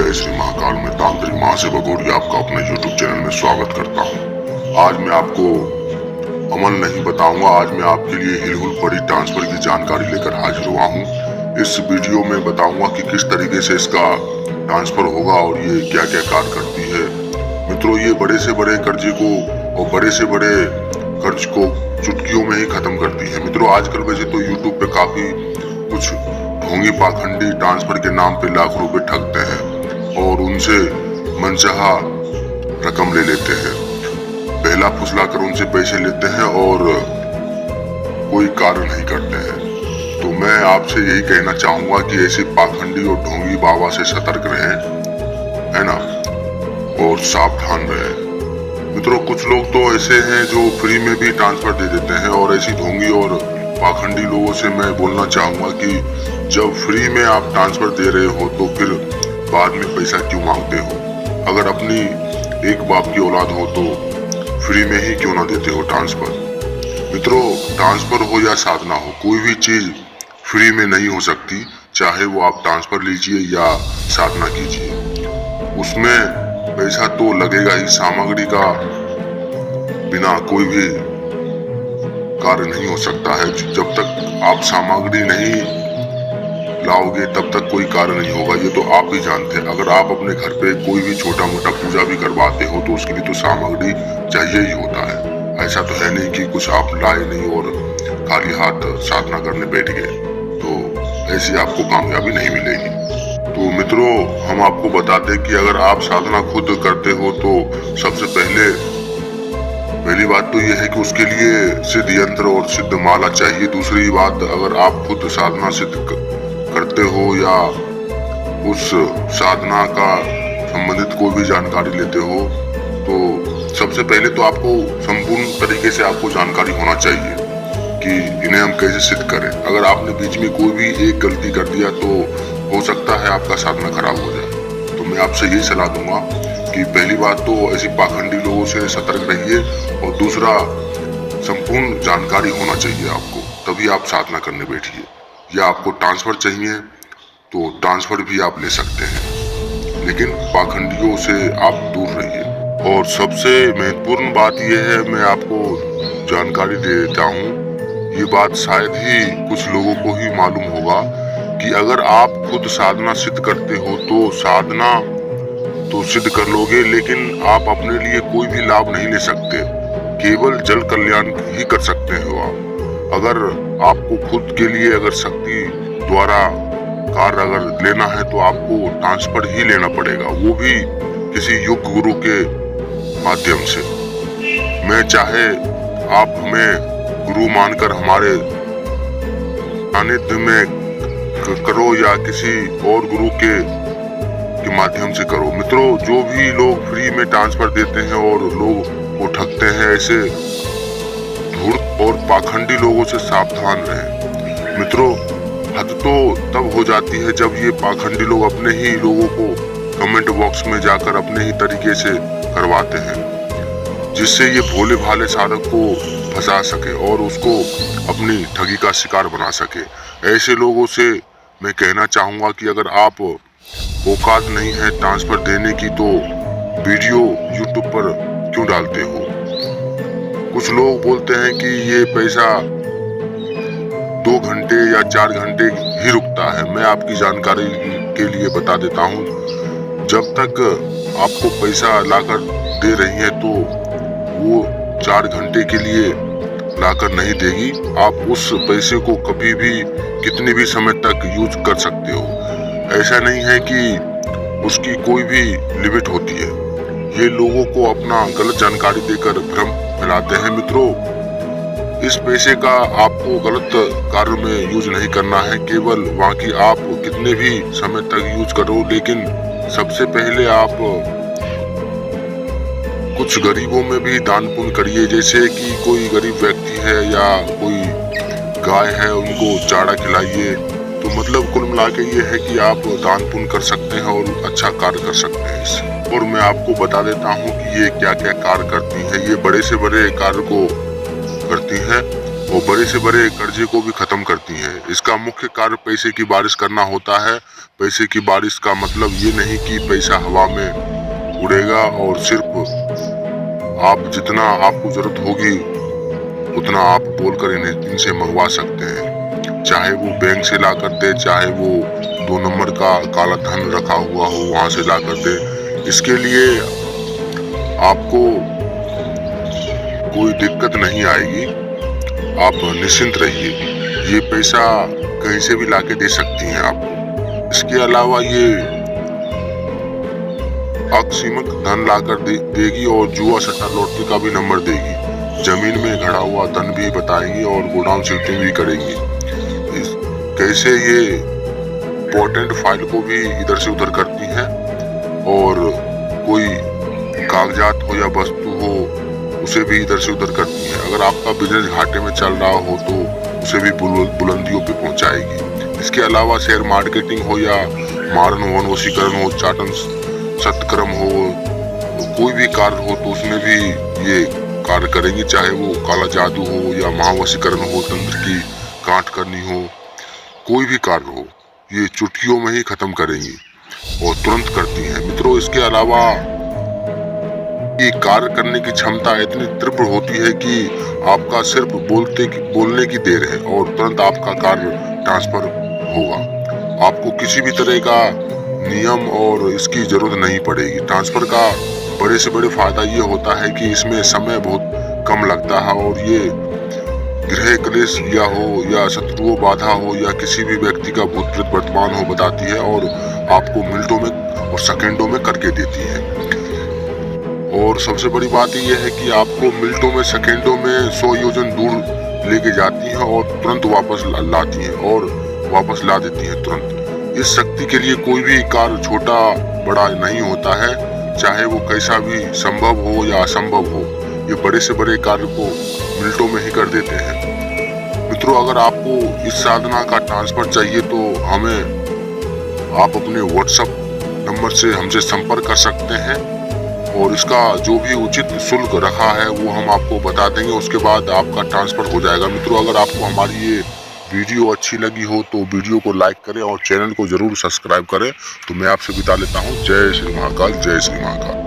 जय श्री महाकाल। में तांत्रिक महाशय भगोड़िया आपका अपने YouTube चैनल में स्वागत करता हूँ। आज मैं आपको अमल नहीं बताऊंगा, आज मैं आपके लिए हिलहुल पड़ी ट्रांसफर की जानकारी लेकर हाजिर हुआ हूँ। इस वीडियो में बताऊंगा कि किस तरीके से इसका ट्रांसफर होगा और ये क्या क्या कार्य करती है। मित्रों, ये बड़े से बड़े कर्जे को और बड़े से बड़े कर्ज को चुटकियों में ही खत्म करती है। मित्रों, आजकल वैसे तो YouTube पे काफी कुछ ढोंगी पाखंडी ट्रांसफर के नाम पे लाख रुपए ठगते हैं और उनसे मनचाहा रकम ले लेते हैं, बहला फुसला कर उनसे पैसे लेते हैं और कोई कार्य नहीं करते हैं। तो मैं आपसे यही कहना चाहूंगा कि ऐसे पाखंडी और ढोंगी बाबा से सतर्क रहें, है ना, और सावधान रहें। मित्रों, कुछ लोग तो ऐसे हैं जो फ्री में भी ट्रांसफर दे देते हैं और ऐसी ढोंगी और पाखंडी लोगों से मैं बोलना चाहूंगा कि जब फ्री में आप ट्रांसफर दे रहे हो तो फिर बाद में पैसा क्यों मांगते हो। अगर अपनी एक बाप की औलाद हो तो फ्री में ही क्यों ना देते हो ट्रांसफर। मित्रों, ट्रांसफर हो या साधना हो, कोई भी चीज फ्री में नहीं हो सकती। चाहे वो आप ट्रांसफर लीजिए या साधना कीजिए, उसमें पैसा तो लगेगा ही। सामग्री का बिना कोई भी कार्य नहीं हो सकता है। जब तक आप सामग्री नहीं लाओगे तब तक कोई कार्य नहीं होगा, ये तो आप भी जानते हैं। अगर आप अपने घर पे कोई भी छोटा मोटा पूजा भी करवाते हो तो उसके लिए तो सामग्री चाहिए ही होता है। ऐसा तो है नहीं कि कुछ आप लाए नहीं और खाली हाथ साधना करने बैठ गए, तो ऐसी आपको कामयाबी नहीं मिलेगी। तो मित्रों, हम आपको बताते हैं कि अगर आप साधना खुद करते हो तो सबसे पहली बात तो यह है कि उसके लिए सिद्ध यंत्र और सिद्ध माला चाहिए। दूसरी बात, अगर आप खुद साधना सिद्ध करते हो या उस साधना का संबंधित कोई भी जानकारी लेते हो तो सबसे पहले तो आपको संपूर्ण तरीके से आपको जानकारी होना चाहिए कि इन्हें हम कैसे सिद्ध करें। अगर आपने बीच में कोई भी एक गलती कर दिया तो हो सकता है आपका साधना खराब हो जाए। तो मैं आपसे यही सलाह दूंगा कि पहली बात तो ऐसी पाखंडी लोगों से सतर्क रहिए और दूसरा, संपूर्ण जानकारी होना चाहिए आपको, तभी आप साधना करने बैठिए। या आपको ट्रांसफर चाहिए तो ट्रांसफर भी आप ले सकते हैं, लेकिन पाखंडियों से आप दूर रहिए। और सबसे महत्वपूर्ण बात यह है, मैं आपको जानकारी दे देता हूँ, ये बात शायद ही कुछ लोगों को ही मालूम होगा कि अगर आप खुद साधना सिद्ध करते हो तो साधना तो सिद्ध कर लोगे, लेकिन आप अपने लिए कोई भी लाभ नहीं ले सकते, केवल जल कल्याण ही कर सकते हो आप। अगर आपको खुद के लिए अगर शक्ति द्वारा कार्य अगर लेना है तो आपको ट्रांसफर ही लेना पड़ेगा, वो भी किसी योग गुरु के माध्यम से। मैं चाहे आप हमें गुरु मानकर हमारे सानिध्य में करो या किसी और गुरु के माध्यम से करो। मित्रों, जो भी लोग फ्री में ट्रांसफर देते हैं और लोग को ठगते हैं, ऐसे धूर्त और पाखंडी लोगों से सावधान रहें। मित्रों, हद तो तब हो जाती है जब ये पाखंडी लोग अपने ही लोगों को कमेंट बॉक्स में जाकर अपने ही तरीके से करवाते हैं, जिससे ये भोले भाले साधक को फंसा सके और उसको अपनी ठगी का शिकार बना सके। ऐसे लोगों से मैं कहना चाहूंगा कि अगर आप औकात नहीं है ट्रांसफर देने की तो वीडियो YouTube पर क्यों डालते हो। कुछ लोग बोलते हैं कि ये पैसा 2 घंटे या 4 घंटे ही रुकता है। मैं आपकी जानकारी के लिए बता देता हूँ, जब तक आपको पैसा लाकर दे रही है तो वो 4 घंटे के लिए लाकर नहीं देगी। आप उस पैसे को कभी भी कितने भी समय तक यूज कर सकते हो। ऐसा नहीं है कि उसकी कोई भी लिमिट होती है। ये लोगों को अपना गलत जानकारी देकर भ्रम फैलाते हैं। मित्रों, इस पैसे का आपको गलत कार्य में यूज नहीं करना है, केवल वहाँ की आप कितने भी समय तक यूज करो, लेकिन सबसे पहले आप कुछ गरीबों में भी दान पुण्य करिए। जैसे कि कोई गरीब व्यक्ति है या कोई गाय है, उनको चारा खिलाइए। तो मतलब कुल मिला के ये है कि आप दान पुण्य कर सकते हैं और अच्छा कार्य कर सकते हैं इससे। और मैं आपको बता देता हूँ कि ये क्या क्या कार्य करती है। ये बड़े से बड़े कार्य को करती हैं और बड़े से बड़े कर्जे को भी खत्म करती हैं। इसका मुख्य कार्य पैसे की बारिश करना होता है। पैसे की बारिश का मतलब ये नहीं कि पैसा हवा में उड़ेगा और सिर्फ आप जितना आपको जरूरत होगी उतना आप बोलकर इनसे मंगवा सकते हैं। चाहे वो बैंक से ला कर दे, चाहे वो 2 नंबर का काला धन रखा हुआ हो वहां से ला कर दे। इसके लिए आपको कोई दिक्कत नहीं आएगी, आप निश्चिंत रहिए। ये पैसा कहीं से भी लाके दे सकती हैं आप। इसके अलावा ये असीमित धन लाकर देगी और जुआ सट्टा लॉटरी का भी नंबर देगी। जमीन में घड़ा हुआ धन भी बताएगी और गोडाउन शिफ्टिंग भी करेगी। कैसे ये इम्पोर्टेंट फाइल को भी इधर से उधर करती हैं और कोई कागजात हो या वस्तु हो उसे भी इधर से उधर करती हैं। अगर आपका बिजनेस घाटे में चल रहा हो तो उसे भी बुलंदियों पे पहुंचाएगी। इसके अलावा शेयर मार्केटिंग हो या मारण वन वशीकरण हो, चाटन सत्कर्म हो, कोई भी कार्य हो तो उसमें भी ये कार्य करेंगी। चाहे वो काला जादू हो या महावशीकरण हो, तंत्र की गांठ करनी हो, कोई भी कार्य हो ये चुटकियों में ही खत्म करेंगी और तुरंत करती हैं। मित्रों, इसके अलावा ये कार्य करने की क्षमता इतनी तीव्र होती है कि आपका सिर्फ बोलने की देर है और तुरंत आपका कार्य ट्रांसफर होगा। आपको किसी भी तरह का नियम और इसकी जरूरत नहीं पड़ेगी। ट्रांसफर का बड़े से बड़े फायदा ये होता है कि इसमें समय बहुत कम लगता है और ये गृह क्लेश या शत्रुओं बाधा हो या किसी भी व्यक्ति का भूतपूर्व वर्तमान हो बताती है और आपको मिनटों में और सेकंडों में करके देती है। और सबसे बड़ी बात यह है कि आपको मिनटों में सेकंडों में 100 योजन दूर लेके जाती हैं और तुरंत वापस लाती हैं और वापस ला देती हैं तुरंत। इस शक्ति के लिए कोई भी कार्य छोटा बड़ा नहीं होता है, चाहे वो कैसा भी संभव हो या असंभव हो। ये बड़े से बड़े कार्य को मिनटों में ही कर देते हैं। मित्रों, अगर आपको इस साधना का ट्रांसफर चाहिए तो आप अपने व्हाट्सएप नंबर से हमसे संपर्क कर सकते हैं और इसका जो भी उचित शुल्क रखा है वो हम आपको बता देंगे। उसके बाद आपका ट्रांसफर हो जाएगा। मित्रों, अगर आपको हमारी ये वीडियो अच्छी लगी हो तो वीडियो को लाइक करें और चैनल को जरूर सब्सक्राइब करें। तो मैं आपसे विदा लेता हूँ। जय श्री महाकाल, जय श्री महाकाल।